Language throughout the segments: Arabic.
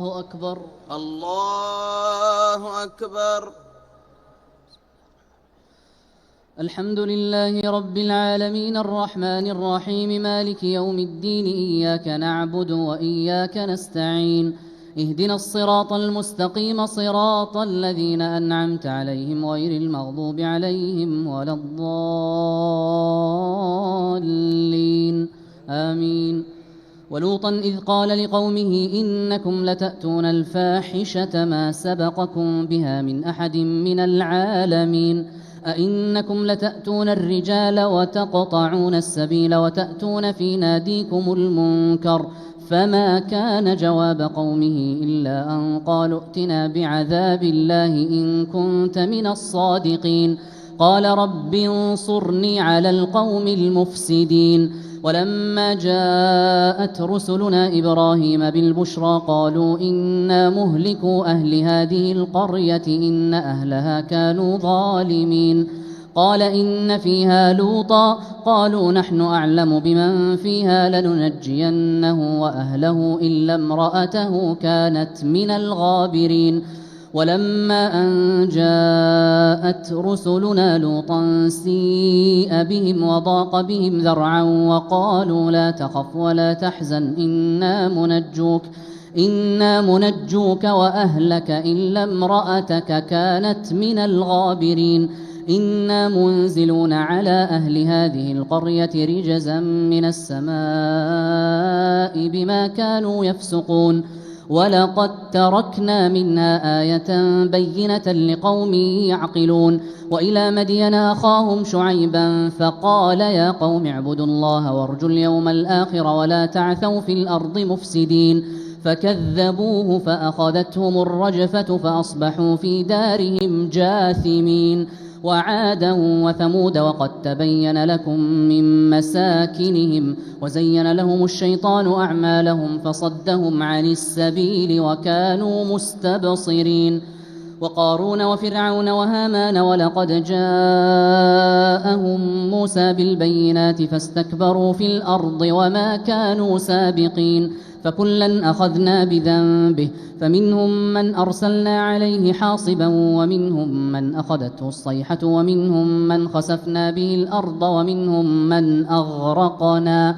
الله أكبر. الله أكبر. الحمد لله رب العالمين الرحمن الرحيم مالك يوم الدين إياك نعبد وإياك نستعين اهدنا الصراط المستقيم صراط الذين أنعمت عليهم غير المغضوب عليهم ولا الضالين آمين. ولوطا إذ قال لقومه إنكم لتأتون الفاحشة ما سبقكم بها من أحد من العالمين أئنكم لتأتون الرجال وتقطعون السبيل وتأتون في ناديكم المنكر فما كان جواب قومه إلا أن قالوا ائتنا بعذاب الله إن كنت من الصادقين قال رب انصرني على القوم المفسدين. ولما جاءت رسلنا إبراهيم بالبشرى قالوا إنا مهلكو أهل هذه القرية إن أهلها كانوا ظالمين قال إن فيها لوطا قالوا نحن أعلم بمن فيها لننجينه وأهله إلا امرأته كانت من الغابرين. ولما أن جاءت رسلنا لوطا سيء بهم وضاق بهم ذرعا وقالوا لا تخف ولا تحزن إنا منجوك وأهلك إلا امرأتك كانت من الغابرين إنا منزلون على أهل هذه القرية رجزا من السماء بما كانوا يفسقون ولقد تركنا منها آية بينة لقوم يعقلون. وإلى مدين أخاهم شعيبا فقال يا قوم اعبدوا الله وارجوا اليوم الآخر ولا تعثوا في الأرض مفسدين فكذبوه فأخذتهم الرجفة فأصبحوا في دارهم جاثمين. وعادا وثمود وقد تبين لكم من مساكنهم وزين لهم الشيطان أعمالهم فصدهم عن السبيل وكانوا مستبصرين. وقارون وفرعون وهامان ولقد جاءهم موسى بالبينات فاستكبروا في الأرض وما كانوا سابقين فكلا أخذنا بذنبه فمنهم من أرسلنا عليه حاصبا ومنهم من أخذته الصيحة ومنهم من خسفنا به الأرض ومنهم من أغرقنا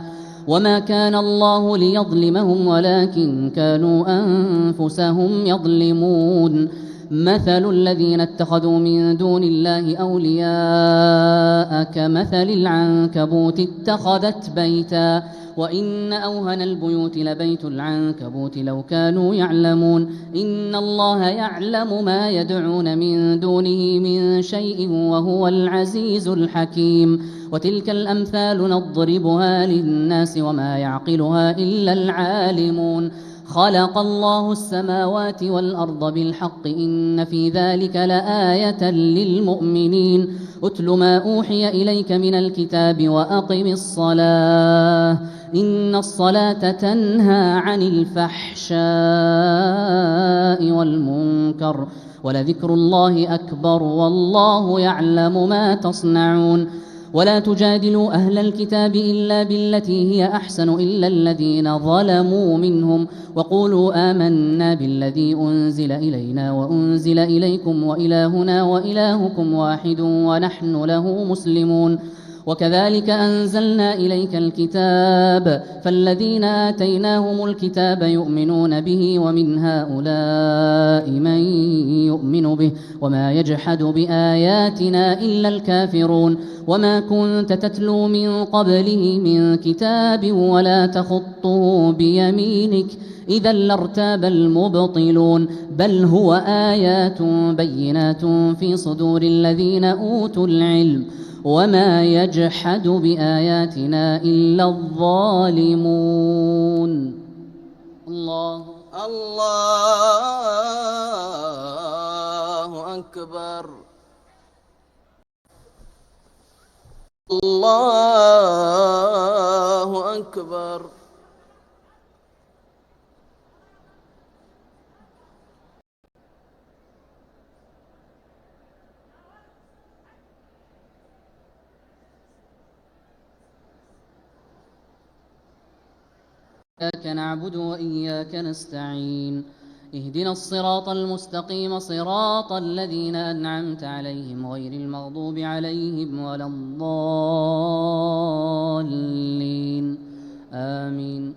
وما كان الله ليظلمهم ولكن كانوا أنفسهم يظلمون. مثل الذين اتخذوا من دون الله أولياء كمثل العنكبوت اتخذت بيتا وإن أوهن البيوت لبيت العنكبوت لو كانوا يعلمون إن الله يعلم ما يدعون من دونه من شيء وهو العزيز الحكيم. وتلك الأمثال نضربها للناس وما يعقلها إلا العالمون. خلق الله السماوات والأرض بالحق إن في ذلك لآية للمؤمنين. أتل ما أوحي إليك من الكتاب وأقم الصلاة إن الصلاة تنهى عن الفحشاء والمنكر ولذكر الله أكبر والله يعلم ما تصنعون. ولا تجادلوا أهل الكتاب إلا بالتي هي أحسن إلا الذين ظلموا منهم وقولوا آمنا بالذي أنزل إلينا وأنزل إليكم وإلهنا وإلهكم واحد ونحن له مسلمون. وكذلك أنزلنا إليك الكتاب فالذين آتيناهم الكتاب يؤمنون به ومن هؤلاء من يؤمن به وما يجحد بآياتنا إلا الكافرون. وما كنت تتلو من قبله من كتاب ولا تخطه بيمينك إذا لارتاب المبطلون بل هو آيات بينات في صدور الذين أوتوا العلم وما يجحد بآياتنا إلا الظالمون. الله أكبر. الله أكبر. إياك نعبد وإياك نستعين اهدنا الصراط المستقيم صراط الذين أنعمت عليهم غير المغضوب عليهم ولا الضالين آمين.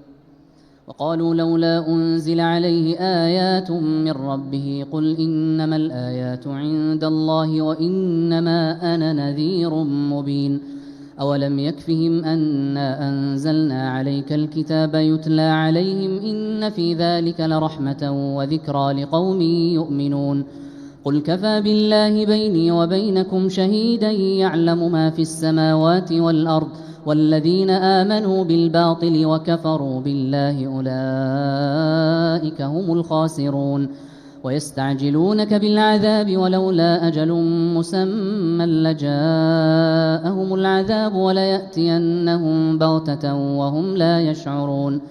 وقالوا لولا أنزل عليه آيات من ربه قل إنما الآيات عند الله وإنما أنا نذير مبين. أولم يكفهم أنا أنزلنا عليك الكتاب يتلى عليهم إن في ذلك لرحمة وذكرى لقوم يؤمنون. قل كفى بالله بيني وبينكم شهيدا يعلم ما في السماوات والأرض والذين آمنوا بالباطل وكفروا بالله أولئك هم الخاسرون. ويستعجلونك بالعذاب ولولا أجل مسمى لجاءهم العذاب وليأتينهم بغتة وهم لا يشعرون.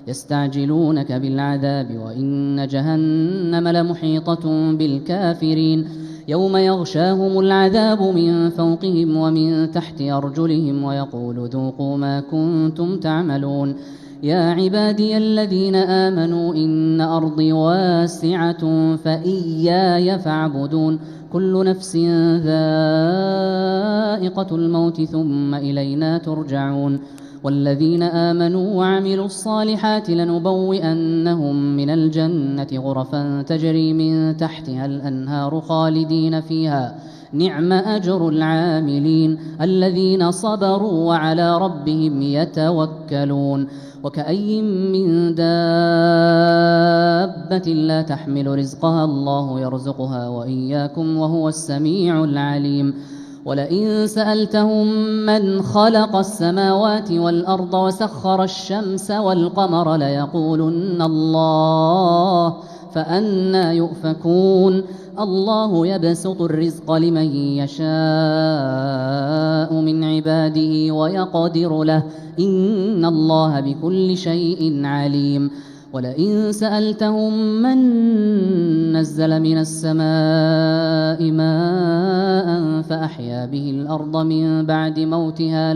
يستعجلونك بالعذاب وإن جهنم لمحيطة بالكافرين يوم يغشاهم العذاب من فوقهم ومن تحت أرجلهم ويقول ذوقوا ما كنتم تعملون. يا عبادي الذين آمنوا إن أرضي واسعة فإياي فاعبدون. كل نفس ذائقة الموت ثم إلينا ترجعون. والذين آمنوا وعملوا الصالحات لنبوئنهم من الجنة غرفا تجري من تحتها الأنهار خالدين فيها نعم أجر العاملين الذين صبروا وعلى ربهم يتوكلون. وكأي من دابة لا تحمل رزقها الله يرزقها وإياكم وهو السميع العليم. ولئن سألتهم من خلق السماوات والأرض وسخر الشمس والقمر ليقولن الله فأنى يؤفكون. الله يبسط الرزق لمن يشاء من عباده ويقدر له إن الله بكل شيء عليم. ولئن سألتهم من نزل من السماء ماء فأحيا به الأرض من بعد موتها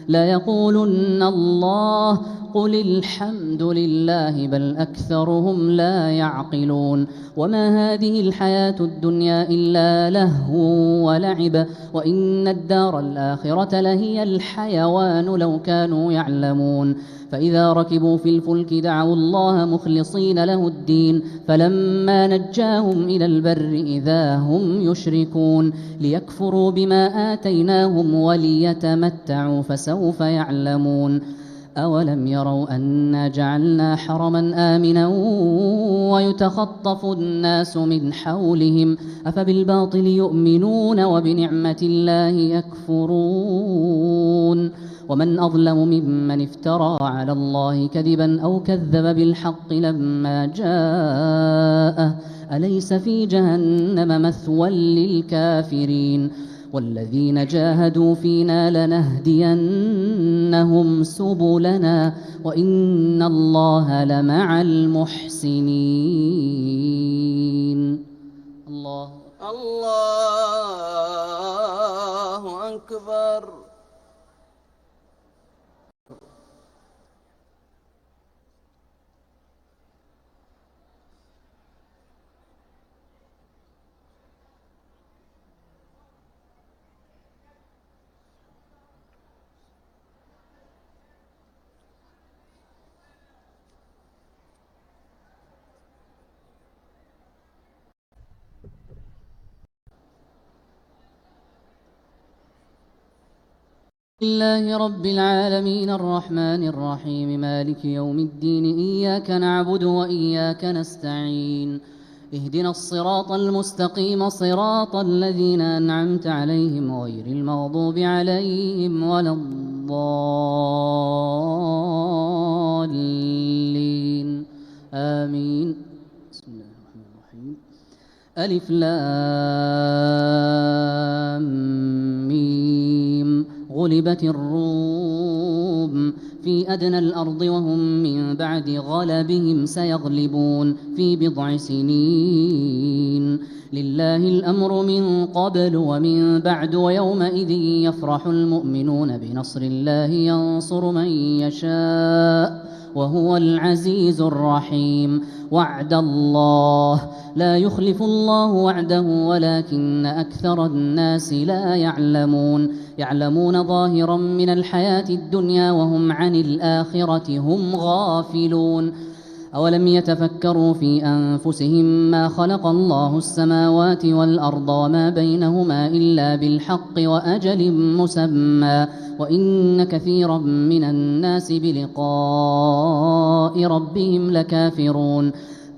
ليقولن الله قل الحمد لله بل أكثرهم لا يعقلون. وما هذه الحياة الدنيا إلا لهو ولعب وإن الدار الآخرة لهي الحيوان لو كانوا يعلمون. فإذا ركبوا في الفلك دعوا الله مخلصين له الدين فلما نجاهم إلى البر إذا هم يشركون. ليكفروا بما آتيناهم وليتمتعوا فسوف يعلمون. أولم يروا أنا جعلنا حرما آمنا ويتخطف الناس من حولهم أفبالباطل يؤمنون وبنعمة الله يكفرون. ومن أظلم ممن افترى على الله كذبا أو كذب بالحق لما جاءه أليس في جهنم مثوى للكافرين. والذين جاهدوا فينا لنهدينهم سبلنا وإن الله لمع المحسنين. الله أكبر. لله رب العالمين الرحمن الرحيم مالك يوم الدين إياك نعبد وإياك نستعين. اهدنا الصراط المستقيم صراط الذين أنعمت عليهم غير المغضوب عليهم ولا الضالين آمين. بسم الله الرحمن الرحيم. ألف لام ميم غلبت الروم في أدنى الأرض وهم من بعد غلبهم سيغلبون في بضع سنين. لله الأمر من قبل ومن بعد ويومئذ يفرح المؤمنون بنصر الله ينصر من يشاء وهو العزيز الرحيم. وعد الله لا يخلف الله وعده ولكن أكثر الناس لا يعلمون. يعلمون ظاهرا من الحياة الدنيا وهم عن الآخرة هم غافلون. أولم يتفكروا في أنفسهم ما خلق الله السماوات والأرض وما بينهما إلا بالحق وأجل مسمى وإن كثيرا من الناس بلقاء ربهم لكافرون.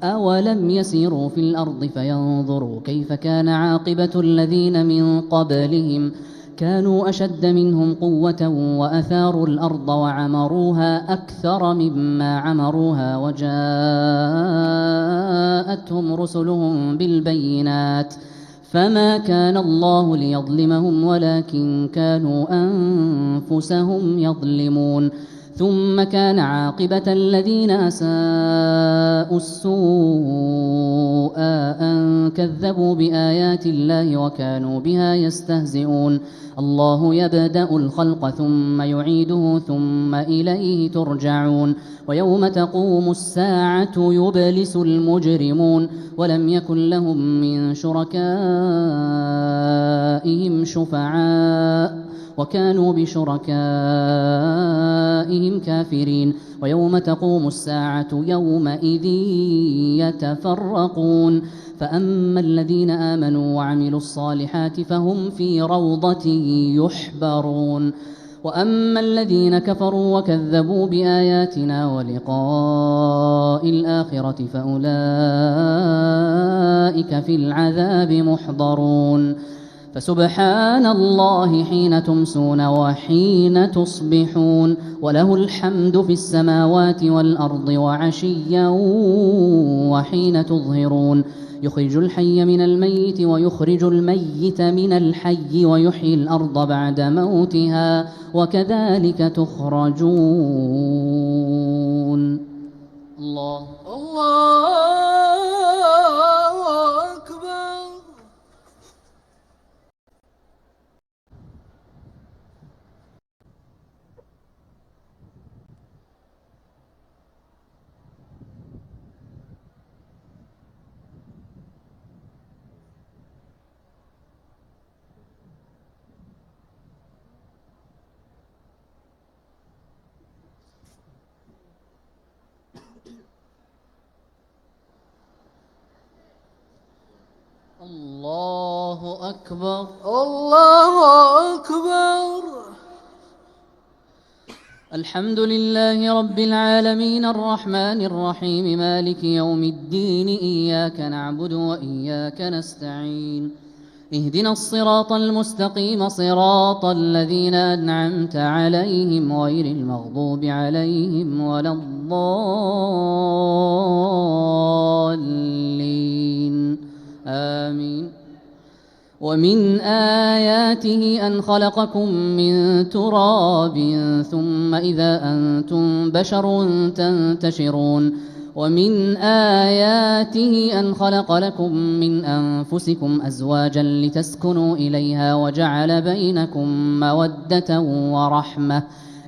أولم يسيروا في الأرض فينظروا كيف كان عاقبة الذين من قبلهم كانوا أشد منهم قوة وأثاروا الأرض وعمروها أكثر مما عمروها وجاءتهم رسلهم بالبينات فما كان الله ليظلمهم ولكن كانوا أنفسهم يظلمون. ثم كان عاقبة الذين أساءوا السوء أن كذبوا بآيات الله وكانوا بها يستهزئون. الله يبدأ الخلق ثم يعيده ثم إليه ترجعون. ويوم تقوم الساعة يبلس المجرمون ولم يكن لهم من شركائهم شفعاء وكانوا بشركائهم كافرين. ويوم تقوم الساعة يومئذ يتفرقون. فأما الذين آمنوا وعملوا الصالحات فهم في روضة يحبرون. وأما الذين كفروا وكذبوا بآياتنا ولقاء الآخرة فأولئك في العذاب محضرون. فسبحان الله حين تمسون وحين تصبحون وله الحمد في السماوات والأرض وعشيا وحين تظهرون. يخرج الحي من الميت ويخرج الميت من الحي ويحيي الأرض بعد موتها وكذلك تخرجون. الله أكبر. الله أكبر. الله أكبر. الحمد لله رب العالمين الرحمن الرحيم مالك يوم الدين إياك نعبد وإياك نستعين اهدنا الصراط المستقيم صراط الذين أنعمت عليهم غير المغضوب عليهم ولا الضالين آمين. ومن آياته أن خلقكم من تراب ثم إذا أنتم بشر تنتشرون. ومن آياته أن خلق لكم من أنفسكم أزواجا لتسكنوا إليها وجعل بينكم مودة ورحمة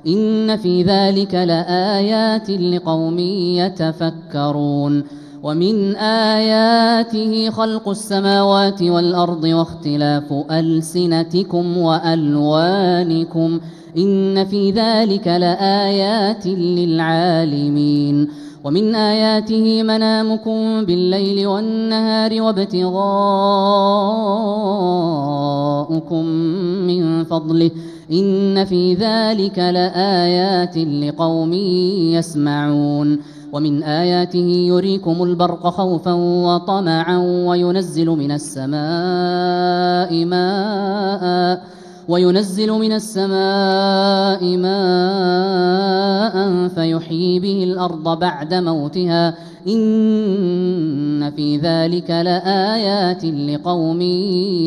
إن في ذلك لآيات لقوم يتفكرون. ومن آياته خلق السماوات والأرض واختلاف ألسنتكم وألوانكم إن في ذلك لآيات للعالمين. ومن آياته منامكم بالليل والنهار وابتغاؤكم من فضله إن في ذلك لآيات لقوم يسمعون. ومن آياته يريكم البرق خوفا وطمعا وينزل من السماء ماء فيحيي به الأرض بعد موتها إن في ذلك لآيات لقوم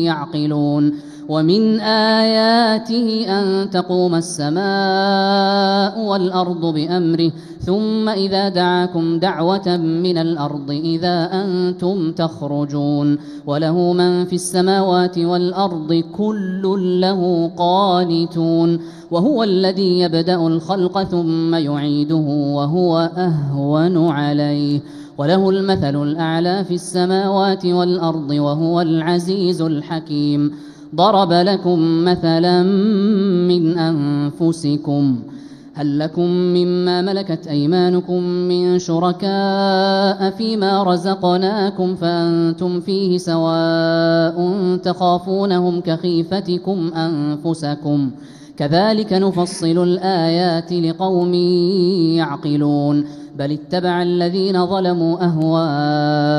يعقلون. ومن آياته أن تقوم السماء والأرض بأمره ثم إذا دعاكم دعوة من الأرض إذا أنتم تخرجون وله من في السماوات والأرض كل له قانتون وهو الذي يبدأ الخلق ثم يعيده وهو أهون عليه وله المثل الأعلى في السماوات والأرض وهو العزيز الحكيم ضرب لكم مثلا من أنفسكم هل لكم مما ملكت أيمانكم من شركاء فيما رزقناكم فأنتم فيه سواء تخافونهم كخيفتكم أنفسكم كذلك نفصل الآيات لقوم يعقلون بل اتبع الذين ظلموا أهواءهم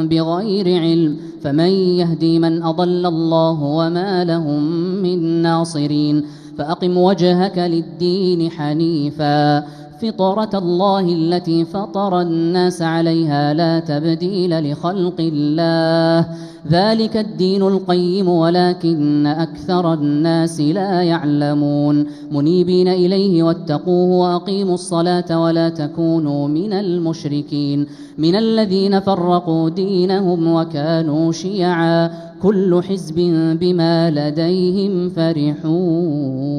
بغير علم فمن يهدي من أضل الله وما لهم من ناصرين فأقم وجهك للدين حنيفا فطرة الله التي فطر الناس عليها لا تبديل لخلق الله ذلك الدين القيم ولكن أكثر الناس لا يعلمون منيبين إليه واتقوه وأقيموا الصلاة ولا تكونوا من المشركين من الذين فرقوا دينهم وكانوا شيعا كل حزب بما لديهم فرحون